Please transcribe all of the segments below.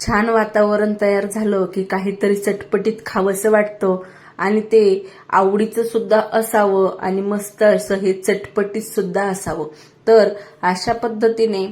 छान वातावरण तयार झालं की काहीतरी चटपटीत खावंसं वाटतं आणि ते आवडीचं सुद्धा असावं आणि मस्त असं हे चटपटीत सुद्धा असावं। तर अशा पद्धतीने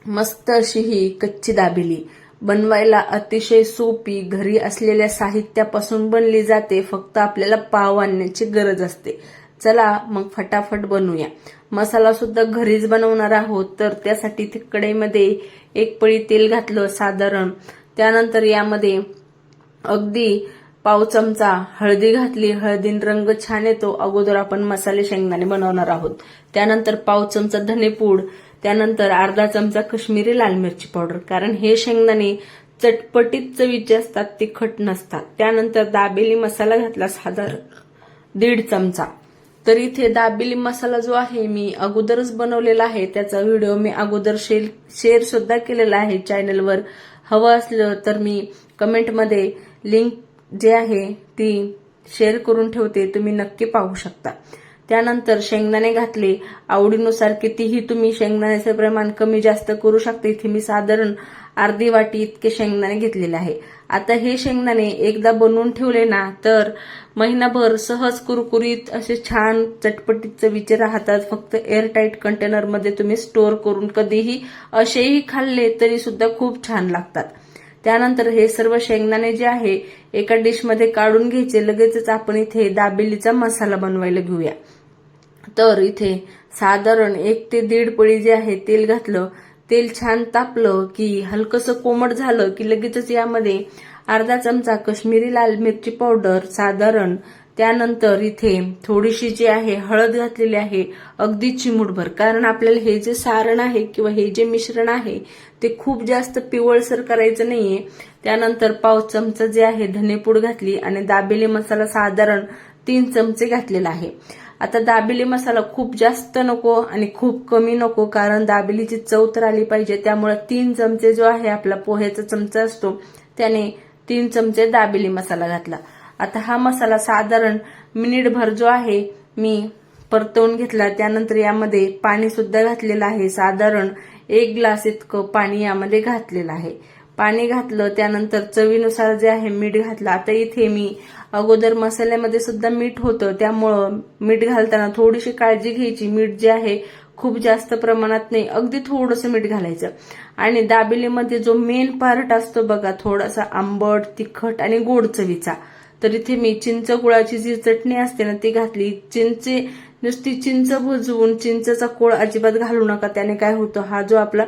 मस्त अशी ही कच्ची दाबेली बनवायला अतिशय सोपी, घरी असलेल्या साहित्यापासून बनली जाते। फक्त आपल्याला पाव आणण्याची गरज असते। चला मग फटाफट बनवूया। मसाला सुद्धा घरीच बनवणार आहोत, तर त्यासाठी कढईमध्ये एक पळी तेल घातलं साधारण। त्यानंतर यामध्ये अगदी पाव चमचा हळदी घातली। हळदीन रंग छान येतो। अगोदर आपण मसाले शेंगदाणे बनवणार आहोत। त्यानंतर पाव चमचा धनेपूड, त्यानंतर अर्धा चमचा काश्मीरी लाल मिरची पावडर, कारण हे शेंगदाणे चटपटीत चवीचे असतात, तिखट नसतात। त्यानंतर दाबेली मसाला घातला साधारण 1.5 चमचा। तर इथे दाबेली मसाला जो आहे मी अगोदरच बनवलेला आहे, त्याचा व्हिडिओ मी अगोदर शेअर सुद्धा केलेला आहे चॅनलवर। हवं असलं तर मी कमेंटमध्ये लिंक जे आहे ती शेअर करून ठेवते, तुम्ही नक्की पाहू शकता। त्यानंतर शेंगदाणे घातले आवडीनुसार, कितीही तुम्ही शेंगदाण्याचे प्रमाण कमी जास्त करू शकता। इथे मी साधारण अर्धी वाटी इतके शेंगदाणे घेतलेले आहे। आता हे शेंगदाणे एकदा बनवून ठेवले ना तर महिनाभर सहज कुरकुरीत असे छान चटपटीत चवीचे राहतात। फक्त एअरटाईट कंटेनरमध्ये तुम्ही स्टोअर करून कधीही असेही खाल्ले तरी सुद्धा खूप छान लागतात। त्यानंतर हे सर्व शेंगदाणे जे आहे एका डिशमध्ये काढून घ्यायचे। लगेचच आपण इथे दाबेलीचा मसाला बनवायला घेऊया। तर इथे साधारण 1 ते 1.5 पळी जे आहे तेल घातलं। तेल छान तापलं की हलकसं कोमट झालं की लगेचच यामध्ये अर्धा चमचा काश्मीरी लाल मिरची पावडर साधारण, त्यानंतर इथे थोडीशी जी आहे हळद घातलेली आहे, अगदी चिमूटभर, कारण आपल्याला हे जे सारण आहे किंवा हे जे मिश्रण आहे ते खूप जास्त पिवळसर करायचं नाहीये। त्यानंतर पाव चमचा जे आहे धनेपूड घातली आणि दाबेली मसाला साधारण 3 चमचे घातलेला आहे। आता दाबेली मसाला खूप जास्त नको आणि खूप कमी नको, कारण दाबेलीची चव तर आली पाहिजे। त्यामुळे 3 चमचे जो आहे आपला पोह्याचा चमचा असतो त्याने 3 चमचे दाबेली मसाला घातला। आता हा मसाला साधारण मिनिटभर जो आहे मी परतवून घेतला। त्यानंतर यामध्ये पाणी सुद्धा घातलेलं आहे, साधारण 1 ग्लास इतकं पाणी यामध्ये घातलेलं आहे। पाणी घातलं त्यानंतर चवीनुसार जे आहे मीठ घातलं। आता इथे मी अगोदर मसाल्यामध्ये सुद्धा मीठ होतं, त्यामुळं मीठ घालताना थोडीशी काळजी घ्यायची। मीठ जे आहे खूप जास्त प्रमाणात नाही, अगदी थोडंसं मीठ घालायचं। आणि दाबेलीमध्ये जो मेन पार्ट असतो बघा, थोडासा आंबट, तिखट आणि गोड चवीचा, तर इथे मी चिंच गुळाची जी चटणी असते ना ती घातली। नुसती चिंच भुजवून चिंचेचा कोळ अजिबात घालू नका, त्याने काय होतं, हा जो आपला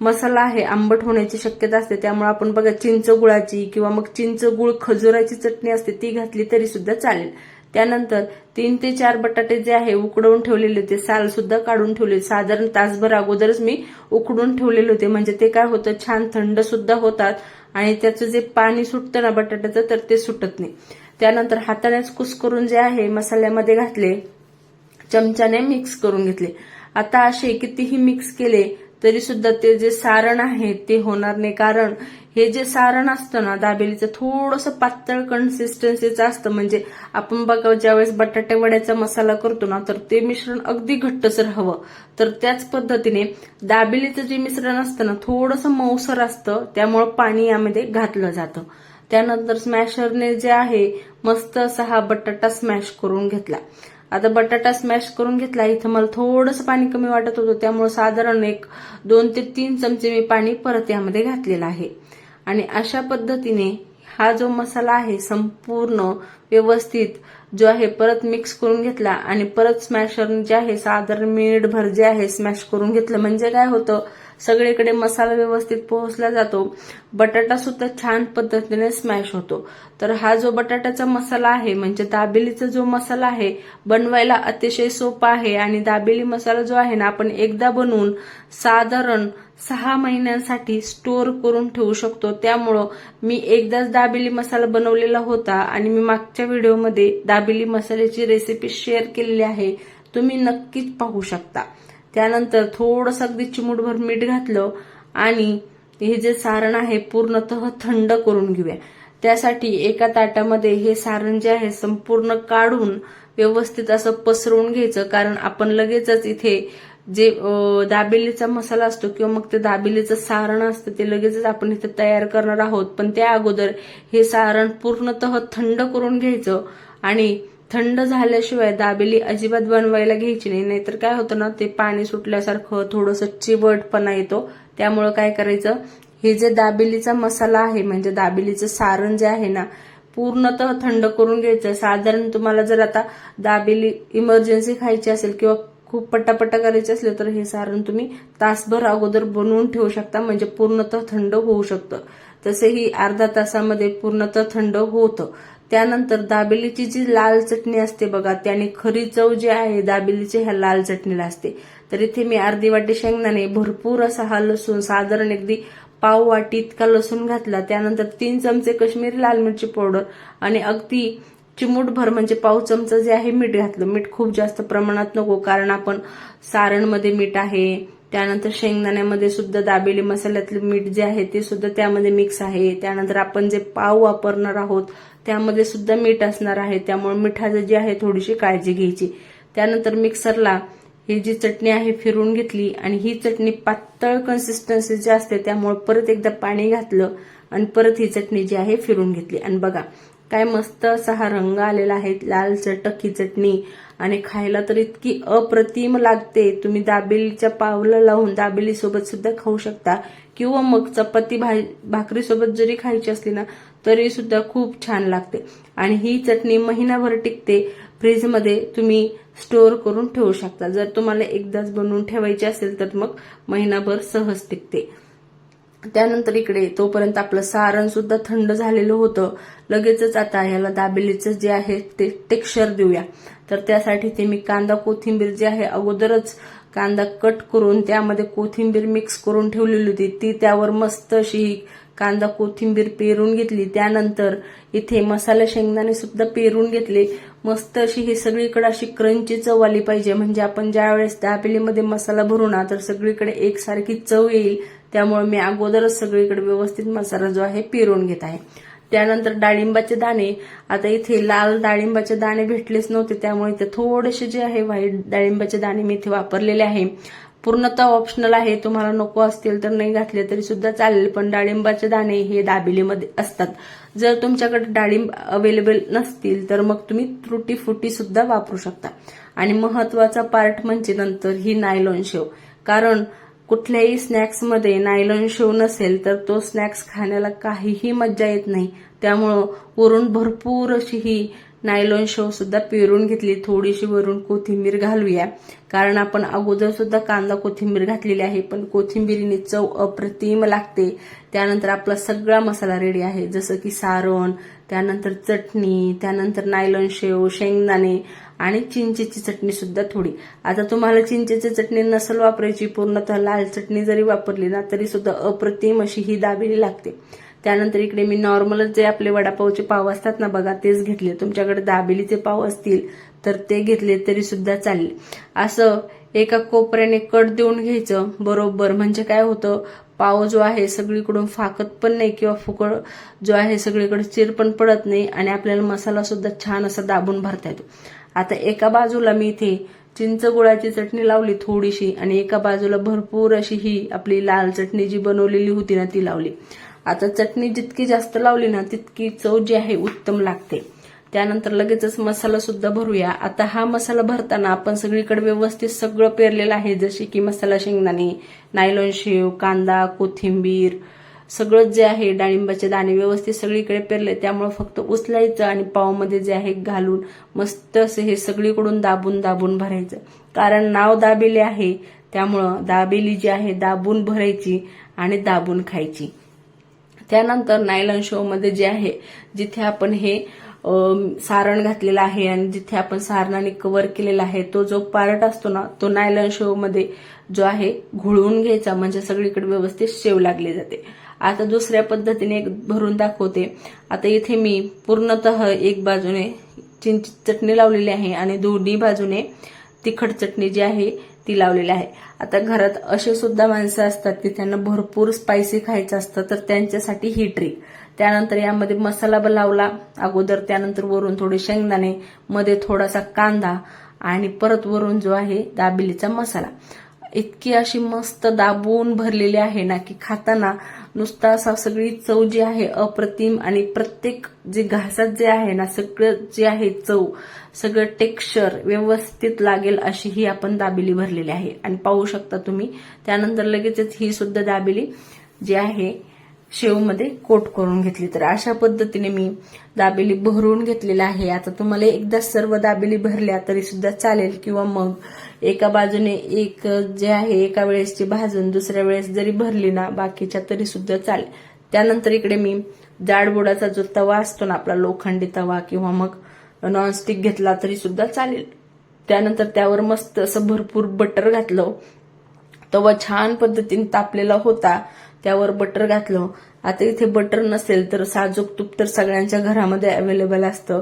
मसाला आहे आंबट होण्याची शक्यता असते। त्यामुळे आपण बघा चिंच गुळाची किंवा मग चिंच गुळ खजुराची चटणी असते ती घातली तरी सुद्धा चालेल। त्यानंतर 3 ते 4 बटाटे जे आहे उकडवून ठेवलेले होते, साल सुद्धा काढून ठेवले, साधारण तासभर अगोदरच मी उकडून ठेवलेले होते, म्हणजे ते काय होतं छान थंड सुद्धा होतात आणि त्याचं जे पाणी सुटतं ना बटाट्याचं तर ते सुटत नाही। त्यानंतर हातानेच कुस्करून जे आहे मसाल्यामध्ये घातले, चमच्याने मिक्स करून घेतले। आता असे कितीही मिक्स केले तरी सुद्धा ते जे सारण आहे ते होणार नाही, कारण हे जे सारण असतं ना दाबेलीचं थोडंसं पातळ कन्सिस्टन्सीचं असतं। म्हणजे आपण बघा ज्यावेळेस बटाटे वड्याचा मसाला करतो ना तर ते मिश्रण अगदी घट्टसर हवं, तर त्याच पद्धतीने दाबेलीचं जे मिश्रण असतं ना थोडंसं मऊसर असतं, त्यामुळे पाणी यामध्ये घातलं जातं। त्यानंतर स्मॅशरने जे आहे मस्त असा हा बटाटा स्मॅश करून घेतला। आता बटाटा स्मॅश करून घेतला, इथं मला थोडंसं पाणी कमी वाटत होतं, त्यामुळे साधारण 2 ते 3 चमचे मी पाणी परत यामध्ये घातलेलं आहे। आणि अशा पद्धतीने हा जो मसाला आहे संपूर्ण व्यवस्थित जो आहे परत मिक्स करून घेतला आणि परत स्मॅशर जे आहे साधारण मिनिटभर जे आहे स्मॅश करून घेतलं। म्हणजे काय होतं, सगळीकडे मसाला व्यवस्थित पोहोचला जातो, बटाटा सुद्धा छान पद्धतीने स्मॅश होतो। तर हा जो बटाट्याचा मसाला आहे म्हणजे दाबेलीचा जो मसाला आहे बनवायला अतिशय सोपा आहे। आणि दाबेली मसाला जो आहे ना आपण एकदा बनवून साधारण 6 महिन्यांसाठी स्टोअर करून ठेवू शकतो। त्यामुळं मी एकदाच दाबेली मसाला बनवलेला होता आणि मी मागच्या व्हिडिओमध्ये दाबेली मसाल्याची रेसिपी शेअर केलेली आहे, तुम्ही नक्कीच पाहू शकता। त्यानंतर थोडंसं अगदी चिमूटभर मीठ घातलं आणि हे जे सारण आहे पूर्णतः थंड करून घेऊया। त्यासाठी एका ताटामध्ये हे सारण जे आहे संपूर्ण काढून व्यवस्थित असं पसरवून घ्यायचं, कारण आपण लगेचच इथे जे दाबेलीचा मसाला असतो किंवा मग ते दाबेलीचं सारण असतं ते लगेचच आपण इथे तयार करणार आहोत. पण त्या अगोदर हे सारण पूर्णतः थंड करून घ्यायचं आणि थंड झाल्याशिवाय दाबेली अजिबात बनवायला घ्यायची नाही. नाहीतर काय होतं ना, ते पाणी सुटल्यासारखं थोडंसं चिवटपणा येतो. त्यामुळं काय करायचं, हे जे दाबेलीचा मसाला आहे म्हणजे दाबेलीचं सारण जे आहे ना, पूर्णतः थंड करून घ्यायचं. साधारण तुम्हाला जर आता दाबेली इमर्जन्सी खायची असेल किंवा खूप पटापटा करायचे असले तर हे सारण तुम्ही तासभर अगोदर बनवून ठेवू शकता, म्हणजे पूर्णतः थंड होऊ शकतं. तसेही अर्धा तासामध्ये पूर्णतः थंड होतं. त्यानंतर दाबेलीची जी लाल चटणी असते बघा, त्याने खरी चव जी आहे दाबेलीची ह्या लाल चटणीला असते. तर इथे मी अर्धी वाटी शेंगदाणे, भरपूर असा हा लसूण, साधारण अगदी पाव वाटी इतका लसूण घातला. त्यानंतर 3 चमचे काश्मीरी लाल मिरची पावडर आणि अगदी चिमूटभर म्हणजे पाव चमचा जे आहे मीठ घातलं. मीठ खूप जास्त प्रमाणात नको, कारण आपण सारणमध्ये मीठ आहे, त्यानंतर शेंगदाण्यामध्ये सुद्धा दाबेली मसाल्यातलं मीठ जे आहे ते सुद्धा त्यामध्ये मिक्स आहे. त्यानंतर आपण जे पाव वापरणार आहोत त्यामध्ये सुद्धा मीठ असणार आहे, त्यामुळे मिठाची जी आहे थोडीशी काळजी घ्यायची. त्यानंतर मिक्सरला ही जी चटणी आहे फिरवून घेतली आणि ही चटणी पातळ कन्सिस्टन्सीची असते, त्यामुळे परत एकदा पाणी घातलं आणि परत ही चटणी जी आहे फिरवून घेतली. आणि बघा काय मस्त असा हा रंग आलेला आहे, लाल चटक ही चटणी, आणि खायला तर इतकी अप्रतिम लागते. तुम्ही दाबेलीच्या पावला लावून दाबेली सोबत सुद्धा खाऊ शकता किंवा मग चपाती भाकरी सोबत जरी खायची असली ना तरी सुद्धा खूप छान लागते. आणि ही चटणी महिनाभर टिकते. फ्रीजमध्ये तुम्ही स्टोअर करून ठेवू शकता. जर तुम्हाला एकदाच बनवून ठेवायची असेल तर मग महिनाभर सहज टिकते. त्यानंतर इकडे तोपर्यंत आपलं सारण सुद्धा थंड झालेलं होतं. लगेचच आता ह्याला दाबेलीचं जे आहे ते टेक्स्चर देऊया. तर त्यासाठी ते मी कांदा कोथिंबीर जे आहे अगोदरच कांदा कट करून त्यामध्ये कोथिंबीर मिक्स करून ठेवलेली होती, ती त्यावर मस्त अशी कांदा कोथिंबीर पेरून घेतली. त्यानंतर इथे मसाला शेंगदाणे सुद्धा पेरून घेतले. मस्त अशी ही सगळीकडे अशी क्रंची चव आली पाहिजे, म्हणजे आपण ज्या वेळेस दाबेलीमध्ये मसाला भरू ना तर सगळीकडे एकसारखी चव येईल. त्यामुळे मी अगोदरच सगळीकडे व्यवस्थित मसाला जो आहे पेरून घेत आहे. त्यानंतर डाळिंबाचे दाणे, आता इथे लाल डाळिंबाचे दाणे भेटलेच नव्हते, त्यामुळे इथे थोडेसे जे आहे व्हाईट डाळिंबाचे दाणे मी इथे वापरलेले आहे. पूर्णतः ऑप्शनल आहे, तुम्हाला नको असतील तर नाही घातले तरी सुद्धा चालेल, पण डाळिंबाचे दाणे हे दाबेलीमध्ये असतात. जर तुमच्याकडे डाळिंब अवेलेबल नसतील तर मग तुम्ही त्रुटी फुटी सुद्धा वापरू शकता. आणि महत्वाचा पार्ट म्हणजे नंतर ही नायलॉन शेव, कारण कुठल्याही स्नॅक्समध्ये नायलॉन शेव नसेल तर तो स्नॅक्स खाण्याला काहीही मज्जा येत नाही. त्यामुळं वरून भरपूर अशी ही नायलॉन शेव सुद्धा पेरून घेतली. थोडीशी वरून कोथिंबीर घालूया, कारण आपण अगोदर सुद्धा कांदा कोथिंबीर घातलेली आहे, पण कोथिंबीरीने चव अप्रतिम लागते. त्यानंतर आपला सगळा मसाला रेडी आहे, जसं की सारण, त्यानंतर चटणी, त्यानंतर नायलॉन शेव, शेंगदाणे आणि चिंचेची चटणी सुद्धा थोडी. आता तुम्हाला चिंचेची चटणी नसेल वापरायची, पूर्णतः लाल चटणी जरी वापरली ना तरी सुद्धा अप्रतिम अशी ही दाबेली लागते. त्यानंतर इकडे मी नॉर्मलच जे आपले वडापावचे पाव असतात ना बघा, तेच घेतले. तुमच्याकडे दाबेलीचे पाव असतील तर ते घेतले तरी सुद्धा चालेल. असं एका कोपऱ्याने कट देऊन घ्यायचं बरोबर, म्हणजे काय होतं, पाव जो आहे सगळीकडून फाकत पण नाही किंवा फुकट जो आहे सगळीकडे चिर पण पडत नाही आणि आपल्याला मसाला सुद्धा छान असा दाबून भरता येतो. आता एका बाजूला मी इथे चिंच गुळाची चटणी लावली थोडीशी आणि एका बाजूला भरपूर अशी ही आपली लाल चटणी जी बनवलेली होती ना ती लावली. आता चटणी जितकी जास्त लावली ना तितकी चव जी आहे उत्तम लागते. त्यानंतर लगेचच मसाला सुद्धा भरूया. आता हा मसाला भरताना आपण सगळीकडे व्यवस्थित सगळं पेरलेलं आहे, जसे की मसाला शेंगदाणे, नायलॉन शेव, कांदा कोथिंबीर, सगळं जे आहे, डाळिंबाचे दाणे व्यवस्थित सगळीकडे पेरले. त्यामुळे फक्त उचलायचं आणि पावमध्ये जे आहे घालून मस्त असे हे सगळीकडून दाबून दाबून भरायचं. कारण नाव दाबेली आहे त्यामुळं दाबेली जी आहे दाबून भरायची आणि दाबून खायची. त्यानंतर नायलॉन शेव मध्ये जे आहे जिथे आपण हे सारण घातलेलं आहे आणि जिथे आपण सारणाने कव्हर केलेला आहे तो जो पार्ट असतो ना तो नायलॉन शेव मध्ये जो आहे घोळवून घ्यायचा, म्हणजे सगळीकडे व्यवस्थित शेव लागली जाते. आता दुसऱ्या पद्धतीने एक भरून दाखवते. आता इथे मी पूर्णतः एक बाजूने चिंच चटणी लावलेली आहे आणि दोन्ही बाजूने तिखट चटणी जी आहे ती लावलेली आहे. आता घरात असे सुद्धा माणसं असतात की त्यांना भरपूर स्पायसी खायचं असतं, तर त्यांच्यासाठी ही ट्रिक. त्यानंतर यामध्ये मसाला लावला अगोदर, त्यानंतर वरून थोडे शेंगदाणे, मध्ये थोडासा कांदा आणि परत वरून जो आहे दाबेलीचा मसाला. इतकी अशी मस्त दाबून भरलेली आहे ना की खाताना नुसता असा सगळी चव जी आहे अप्रतिम, आणि प्रत्येक जे घासात जे आहे ना सगळं जे आहे चव, सगळं टेक्स्चर व्यवस्थित लागेल अशी ही आपण दाबेली भरलेली आहे. आणि पाहू शकता तुम्ही. त्यानंतर लगेचच ही सुद्धा दाबेली जी आहे शेवमध्ये कोट करून घेतली. तर अशा पद्धतीने मी दाबेली भरून घेतलेल्या आहे. आता तुम्हाला एकदा सर्व दाबेली भरल्या तरी सुद्धा चालेल, किंवा मग एका बाजूने एक जे आहे एका वेळेसची भाजून दुसऱ्या वेळेस जरी भरली ना बाकीच्या तरी सुद्धा चालेल. त्यानंतर इकडे मी जाडबुडाचा जो तवा असतो ना आपला लोखंडी तवा, किंवा मग नॉनस्टिक घेतला तरी सुद्धा चालेल. त्यानंतर त्यावर मस्त असं भरपूर बटर घातलं. तवा छान पद्धतीने तापलेला होता, त्यावर बटर घातलं. आता इथे बटर नसेल तर साजूक तूप तर सगळ्यांच्या घरामध्ये अवेलेबल असतं.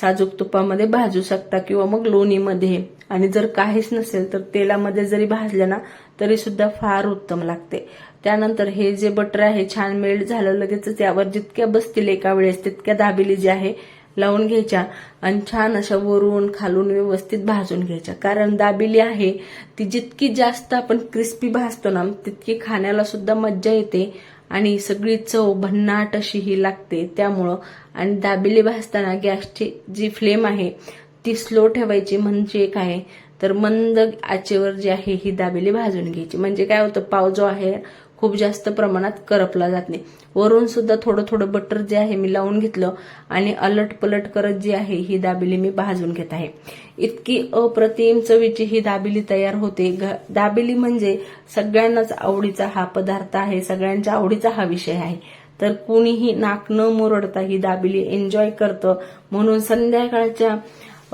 साजूक तुपामध्ये भाजू शकता, किंवा मग लोणीमध्ये. आणि जर काहीच नसेल तर तेलामध्ये जरी भाजलं ना तरी सुद्धा फार उत्तम लागते. त्यानंतर हे जे बटर आहे छान मेल्ट झालं. लगेचच यावर जितक्या बसतील एका वेळेस तितक्या दाबेली जी आहे लावून घ्यायच्या आणि छान अशा वरून खालून व्यवस्थित भाजून घ्यायच्या. कारण दाबेली आहे ती जितकी जास्त आपण क्रिस्पी भाजतो ना तितकी खाण्याला सुद्धा मज्जा येते आणि सगळी चव भन्नाट अशी ही लागते. त्यामुळं आणि दाबेली भाजताना गॅसची जी फ्लेम आहे ती स्लो ठेवायची. म्हणजे काय तर मंद आचेवर जी आहे ही दाबेली भाजून घ्यायची. म्हणजे काय होतं, पाव जो आहे खूप जास्त प्रमाणात करपला जात नाही. वरून सुद्धा थोडं थोडं बटर जे आहे मी लावून घेतलं आणि अलट पलट करत जी आहे ही दाबेली मी भाजून घेत आहे. इतकी अप्रतिम चवीची ही दाबेली तयार होते. दाबेली म्हणजे सगळ्यांनाच आवडीचा हा पदार्थ आहे, सगळ्यांच्या आवडीचा हा विषय आहे. तर कुणीही नाक न मुरडता ही दाबेली एन्जॉय करतं. म्हणून संध्याकाळच्या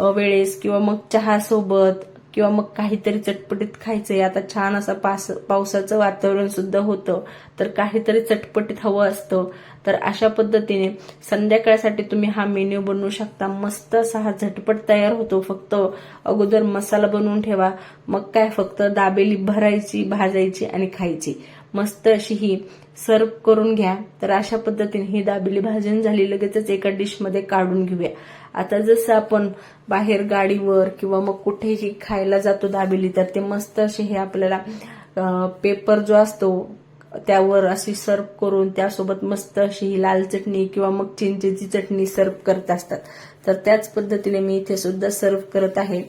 वेळेस किंवा मग चहा सोबत किंवा मग काहीतरी चटपटीत खायचंय, आता छान असं पावसाचं वातावरण सुद्धा होतं, तर काहीतरी चटपटीत हवं असतं, तर अशा पद्धतीने संध्याकाळसाठी तुम्ही हा मेन्यू बनवू शकता. मस्त असा हा झटपट तयार होतो. फक्त अगोदर मसाला बनवून ठेवा, मग काय फक्त दाबेली भरायची, भाजायची आणि खायची. मस्त अशी ही सर्व करून घ्या. तर अशा पद्धतीने ही दाबेली भाजून झाली. लगेचच एका डिशमध्ये काढून घेऊया. आता जसं आपण बाहेर गाडीवर किंवा मग कुठेही खायला जातो दाबेली, तर ते मस्त असे हे आपल्याला पेपर जो असतो त्यावर अशी सर्व करून त्यासोबत मस्त अशी ही लाल चटणी किंवा मग चिंचेची चटणी सर्व करत असतात. तर त्याच पद्धतीने मी इथे सुद्धा सर्व करत आहे.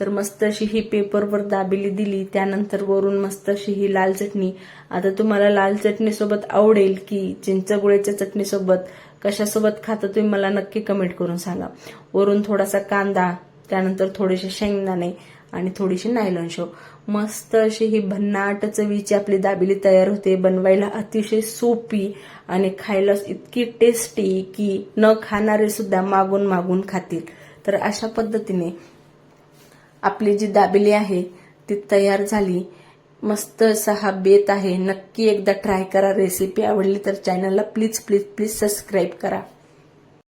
तर मस्त अशी ही पेपरवर दाबेली दिली, त्यानंतर वरून मस्त अशी ही लाल चटणी. आता तुम्हाला लाल चटणी सोबत आवडेल की चिंचगुळ्याच्या चटणी सोबत, कशासोबत खाता तुम्ही मला नक्की कमेंट करून सांगा. वरून थोडासा कांदा, त्यानंतर थोडेसे शेंगदाणे आणि थोडीशी नायलॉन शेव. मस्त अशी ही भन्नाट चवीची आपली दाबेली तयार होते. बनवायला अतिशय सोपी आणि खायला इतकी टेस्टी की न खाणारे सुद्धा मागून मागून खातील. तर अशा पद्धतीने आपली जी दाबेली आहे ती तयार झाली. मस्त असा हा बेत आहे. नक्की एकदा ट्राय करा. रेसिपी आवडली तर चॅनलला प्लीज प्लीज प्लीज सबस्क्राईब करा.